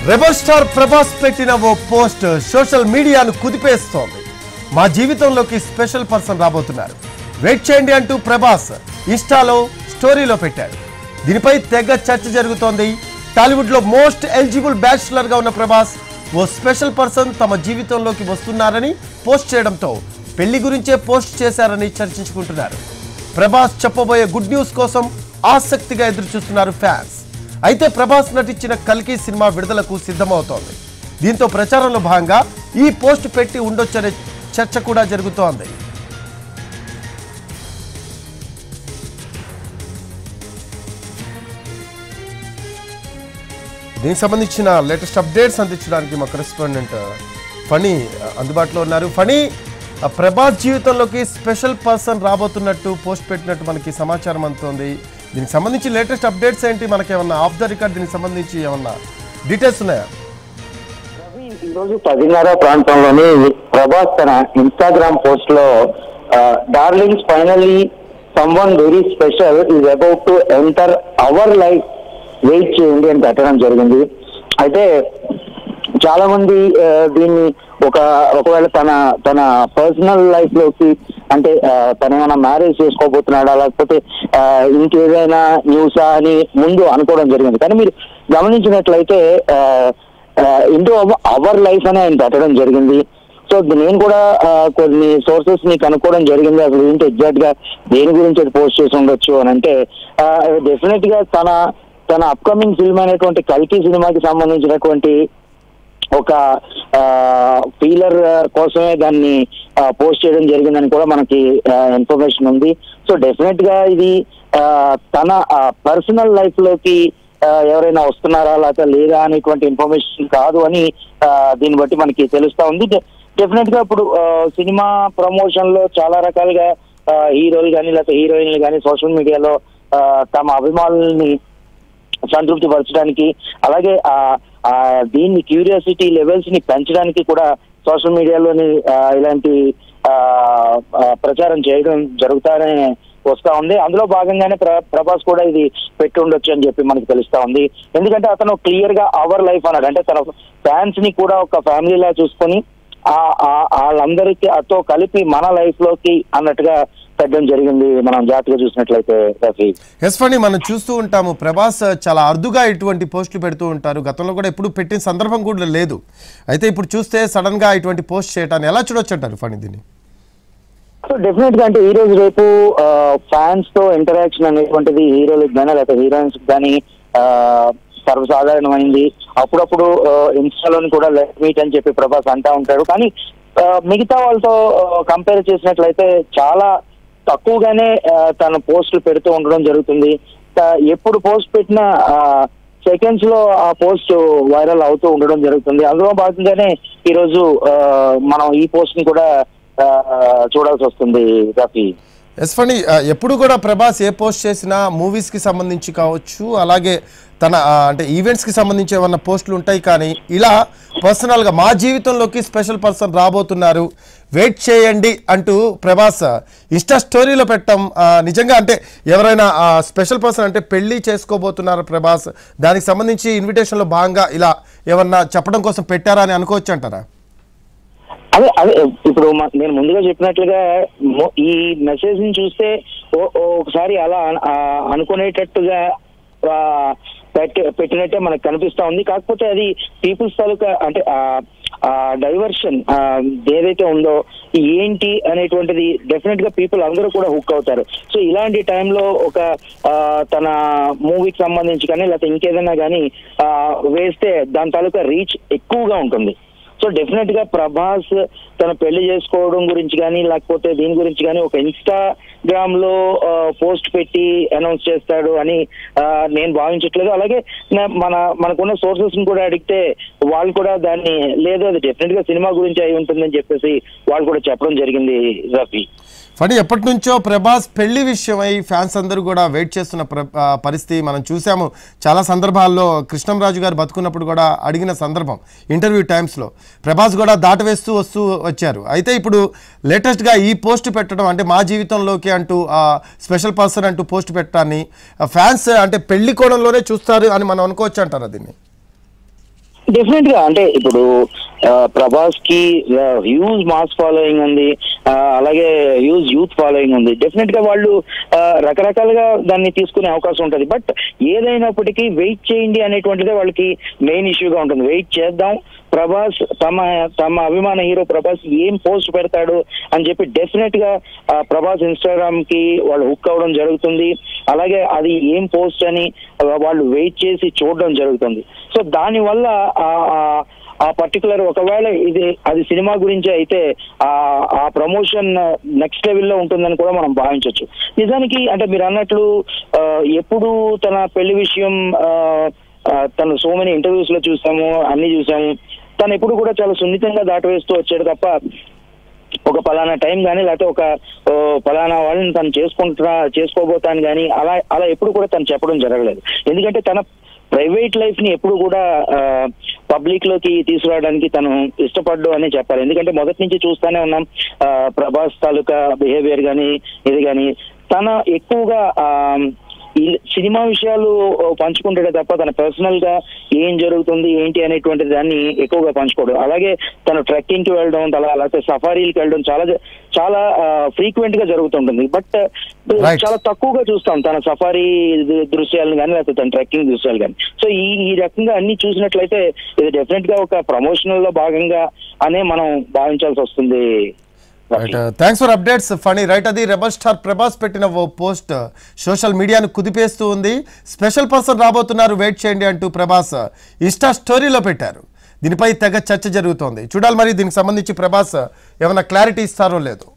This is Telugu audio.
రెబల్ స్టార్ ప్రభాస్ పెట్టిన ఓ పోస్ట్ సోషల్ మీడియాను కుదిపేస్తోంది. మా జీవితంలోకి స్పెషల్ పర్సన్ రాబోతున్నారు, వెయిట్ చేయండి అంటూ ప్రభాస్ ఇన్స్టాలో స్టోరీలో పెట్టాడు. దీనిపై తెగ చర్చ జరుగుతోంది. టాలీవుడ్ లో మోస్ట్ ఎలిజిబుల్ బ్యాచిలర్ గా ఉన్న ప్రభాస్ ఓ స్పెషల్ పర్సన్ తమ జీవితంలోకి వస్తున్నారని పోస్ట్ చేయడంతో పెళ్లి గురించే పోస్ట్ చేశారని చర్చించుకుంటున్నారు. ప్రభాస్ చెప్పబోయే గుడ్ న్యూస్ కోసం ఆసక్తిగా ఎదురుచూస్తున్నారు ఫ్యాన్స్. అయితే ప్రభాస్ నటించిన కల్కి సినిమా విడుదలకు సిద్ధమవుతోంది. దీంతో ప్రచారంలో భాగంగా ఈ పోస్ట్ పెట్టి ఉండొచ్చనే చర్చ కూడా జరుగుతోంది. దీనికి సంబంధించిన లేటెస్ట్ అప్డేట్స్ అందించడానికి మా కరెస్పాండెంట్ ఫణి అందుబాటులో ఉన్నారు. ఫణి, ప్రభాస్ జీవితంలోకి స్పెషల్ పర్సన్ రాబోతున్నట్టు పోస్ట్ పెట్టినట్టు మనకి సమాచారం అందుతోంది. దీనికి సంబంధించి లేటెస్ట్ అప్డేట్స్ ఏంటి? మనకి ఏమన్నా ఆఫ్ ద రికార్డ్ దీనికి సంబంధించి ఏమన్నా డీటెయిల్స్ ఉన్నాయా? ఈరోజు 10:30 ప్రాంతంలోని ప్రభాస్ తన ఇన్స్టాగ్రామ్ పోస్ట్ లో darlings finally someone very special is about to enter our life, wait చేయండి అని పెట్టడం జరిగింది. అయితే చాలా మంది దీన్ని ఒకవేళ తన పర్సనల్ లైఫ్ లోకి అంటే తను ఏమైనా మ్యారేజ్ చేసుకోబోతున్నాడా లేకపోతే ఇంకేదైనా న్యూసా అని ముందు అనుకోవడం జరిగింది. కానీ మీరు గమనించినట్లయితే ఇంటూ అవర్ లైఫ్ అని ఆయన పెట్టడం జరిగింది. సో నేను కూడా కొన్ని సోర్సెస్ ని కనుక్కోవడం జరిగింది, అసలు ఏంటి ఎగ్జాక్ట్ గా దేని గురించి పోస్ట్ చేసి ఉండొచ్చు అని. అంటే డెఫినెట్ గా తన అప్కమింగ్ ఫిల్మ్ అయినటువంటి కల్కి సినిమాకి సంబంధించినటువంటి ఒక ఫీలర్ కోసమే దాన్ని పోస్ట్ చేయడం జరిగిందని కూడా మనకి ఇన్ఫర్మేషన్ ఉంది. సో డెఫినెట్ గా ఇది తన పర్సనల్ లైఫ్ లోకి ఎవరైనా వస్తున్నారా లేకపోతే లేదా అనేటువంటి ఇన్ఫర్మేషన్ కాదు అని దీన్ని బట్టి మనకి తెలుస్తా ఉంది. డెఫినెట్ గా ఇప్పుడు సినిమా ప్రమోషన్ లో చాలా రకాలుగా హీరోలు కానీ లేకపోతే హీరోయిన్లు కానీ సోషల్ మీడియాలో తమ అభిమానుల్ని సంతృప్తి పరచడానికి అలాగే దీన్ని క్యూరియాసిటీ లెవెల్స్ ని పెంచడానికి కూడా సోషల్ మీడియాలోని ఇలాంటి ప్రచారం చేయడం జరుగుతానే వస్తా ఉంది. అందులో భాగంగానే ప్రభాస్ కూడా ఇది పెట్టి ఉండొచ్చు అని చెప్పి మనకి తెలుస్తా ఉంది. ఎందుకంటే అతను క్లియర్ గా అవర్ లైఫ్ అన్నాడు, అంటే తన ఫ్యాన్స్ ని కూడా ఒక ఫ్యామిలీలా చూసుకొని వాళ్ళందరికీ అతో కలిపి మన లైఫ్ లోకి అన్నట్టుగా పెట్టడం జరిగింది. మనం జాగ్రత్తగా చూసినట్లయితే రఫీ. ఎస్ ఫణి, మనం చూస్తూ ఉంటాము ప్రభాస్ చాలా అరుదుగా ఇటువంటి పోస్టులు పెడుతూ ఉంటారు. గతంలో కూడా ఎప్పుడు పెట్టిన సందర్భం కూడా లేదు. అయితే ఇప్పుడు చూస్తే సడన్ గా ఇటువంటి పోస్ట్ చేయటాన్ని ఎలా చూడొచ్చు అంటారు ఫణి దీన్ని? సో డెఫినెట్ గా అంటే ఈ రోజు రేపు ఫ్యాన్స్ తో ఇంటరాక్షన్ అనేటువంటిది హీరోలకు కానీ లేకపోతే హీరోయిన్స్ కానీ సర్వసాధారణమైంది. అప్పుడప్పుడు ఇన్స్టాలోని కూడా లెట్ మీట్ అని చెప్పి ప్రభాస్ అంటా ఉంటాడు. కానీ మిగతా వాళ్ళతో కంపేర్ చేసినట్లయితే చాలా తక్కువగానే తన పోస్టులు పెడుతూ ఉండడం జరుగుతుంది. ఎప్పుడు పోస్ట్ పెట్టినా సెకండ్స్ లో ఆ పోస్ట్ వైరల్ అవుతూ ఉండడం జరుగుతుంది. అందులో భాగంగానే ఈరోజు మనం ఈ పోస్ట్ ని కూడా చూడాల్సి వస్తుంది రఫీ. ఎస్ ఫణి, ఎప్పుడు కూడా ప్రభాస్ ఏ పోస్ట్ చేసినా మూవీస్ కి సంబంధించి కావచ్చు, అలాగే తన అంటే ఈవెంట్స్ కి సంబంధించి ఏమన్నా పోస్టులు ఉంటాయి. కానీ ఇలా పర్సనల్ గా మా జీవితంలోకి స్పెషల్ పర్సన్ రాబోతున్నారు, వెయిట్ చేయండి అంటూ ప్రభాస్ ఇన్స్టా స్టోరీలో పెట్టడం నిజంగా అంటే ఎవరైనా స్పెషల్ పర్సన్ అంటే పెళ్లి చేసుకోబోతున్నారు ప్రభాస్, దానికి సంబంధించి ఇన్విటేషన్లో భాగంగా ఇలా ఏమన్నా చెప్పడం కోసం పెట్టారా అని అనుకోవచ్చు అంటారా? అదే ఇప్పుడు నేను ముందుగా చెప్పినట్లుగా ఈ మెసేజ్ ని చూస్తే ఒకసారి అలా అనుకునేటట్టుగా పెట్టినట్టే మనకు కనిపిస్తా ఉంది. కాకపోతే అది పీపుల్స్ తాలూకా అంటే డైవర్షన్ ఏదైతే ఉందో ఏంటి అనేటువంటిది డెఫినెట్ గా పీపుల్ అందరూ కూడా హుక్ అవుతారు. సో ఇలాంటి టైంలో ఒక తన మూవీకి సంబంధించి కానీ లేకపోతే ఇంకేదైనా కానీ వేస్తే దాని తాలూకా రీచ్ ఎక్కువగా ఉంటుంది. సో డెఫినెట్ గా ప్రభాస్ తన పెళ్లి చేసుకోవడం గురించి కానీ లేకపోతే దీని గురించి కానీ ఒక ఇన్స్టాగ్రామ్ లో పోస్ట్ పెట్టి అనౌన్స్ చేస్తాడు అని నేను భావించట్లేదు. అలాగే మనకున్న సోర్సెస్ ని కూడా అడిగితే వాళ్ళు కూడా దాన్ని లేదు అది డెఫినెట్ గా సినిమా గురించి అయి ఉంటుందని చెప్పేసి వాళ్ళు కూడా చెప్పడం జరిగింది రఫీ. ఫణి, ఎప్పటి నుంచో ప్రభాస్ పెళ్లి విషయమై ఫ్యాన్స్ అందరూ కూడా వెయిట్ చేస్తున్న పరిస్థితి మనం చూసాము. చాలా సందర్భాల్లో కృష్ణంరాజు గారు బతుకున్నప్పుడు కూడా అడిగిన సందర్భం ఇంటర్వ్యూ టైమ్స్లో ప్రభాస్ కూడా దాటవేస్తూ వస్తూ వచ్చారు. అయితే ఇప్పుడు లేటెస్ట్గా ఈ పోస్ట్ పెట్టడం అంటే మా జీవితంలోకి అంటూ స్పెషల్ పర్సన్ అంటూ పోస్ట్ పెట్టడాన్ని ఫ్యాన్స్ అంటే పెళ్లి కోణంలోనే చూస్తారు అని మనం అనుకోవచ్చు అంటారా దీన్ని? డెఫినెట్ గా అంటే ఇప్పుడు ప్రభాస్ కి హ్యూజ్ మాస్ ఫాలోయింగ్ ఉంది, అలాగే హ్యూజ్ యూత్ ఫాలోయింగ్ ఉంది. డెఫినెట్ గా వాళ్ళు రకరకాలుగా దాన్ని తీసుకునే అవకాశం ఉంటుంది. బట్ ఏదైనప్పటికీ వెయిట్ చేయండి అనేటువంటిదే వాళ్ళకి మెయిన్ ఇష్యూగా ఉంటుంది. వెయిట్ చేద్దాం, ప్రభాస్ తమ అభిమాన హీరో ప్రభాస్ ఏం పోస్ట్ పెడతాడు అని చెప్పి డెఫినెట్ గా ప్రభాస్ ఇన్స్టాగ్రామ్ కి వాళ్ళు హుక్ అవ్వడం జరుగుతుంది. అలాగే అది ఏం పోస్ట్ అని వాళ్ళు వెయిట్ చేసి చూడడం జరుగుతుంది. సో దానివల్ల ఆ పర్టికులర్ ఒకవేళ అది సినిమా గురించి అయితే ఆ ప్రమోషన్ నెక్స్ట్ లెవెల్లో ఉంటుందని కూడా మనం భావించవచ్చు. నిజానికి అంటే మీరు అన్నట్లు ఎప్పుడు తన పెళ్లి విషయం తను సో మెనీ ఇంటర్వ్యూస్ లో చూసాము, అన్ని చూసాము. తను ఎప్పుడు కూడా చాలా సున్నితంగా దాటవేస్తూ వచ్చాడు తప్ప ఒక పలానా టైం కానీ లేకపోతే ఒక పలానా వాళ్ళని తను చేసుకోబోతాను కానీ అలా ఎప్పుడు కూడా తను చెప్పడం జరగలేదు. ఎందుకంటే తన ప్రైవేట్ లైఫ్ ని ఎప్పుడు కూడా పబ్లిక్ లోకి తీసుకురావడానికి తను ఇష్టపడ్డు అని చెప్పాలి. ఎందుకంటే మొదటి నుంచి చూస్తానే ఉన్నాం ప్రభాస్ తాలూకా బిహేవియర్ కానీ ఇది కానీ తన ఎక్కువగా సినిమా విషయాలు పంచుకుంటాడే తప్ప తన పర్సనల్ గా ఏం జరుగుతుంది ఏంటి అనేటువంటి దాన్ని ఎక్కువగా పంచుకోవడం. అలాగే తను ట్రెక్కింగ్ కి వెళ్ళడం, లేకపోతే సఫారీలకి వెళ్ళడం చాలా ఫ్రీక్వెంట్ గా జరుగుతుంటుంది. బట్ చాలా తక్కువగా చూస్తాం తన సఫారీ దృశ్యాలను కానీ లేకపోతే తన ట్రెక్కింగ్ దృశ్యాలు కానీ. సో ఈ రకంగా అన్ని చూసినట్లయితే ఇది డెఫినెట్ గా ఒక ప్రమోషనల్ లో భాగంగా అనే మనం భావించాల్సి వస్తుంది. Thanks for updates Phani. Right, అది రెబల్ స్టార్ ప్రభాస్ పెట్టిన ఓ పోస్ట్ సోషల్ మీడియాను కుదిపేస్తూ ఉంది. స్పెషల్ పర్సన్ రాబోతున్నారు, వెయిట్ చేయండి అంటూ ప్రభాస్ ఇన్స్టా స్టోరీలో పెట్టారు. దీనిపై తెగ చర్చ జరుగుతోంది. చూడాలి మరి దీనికి సంబంధించి ప్రభాస్ ఏమైనా క్లారిటీ ఇస్తారో లేదో.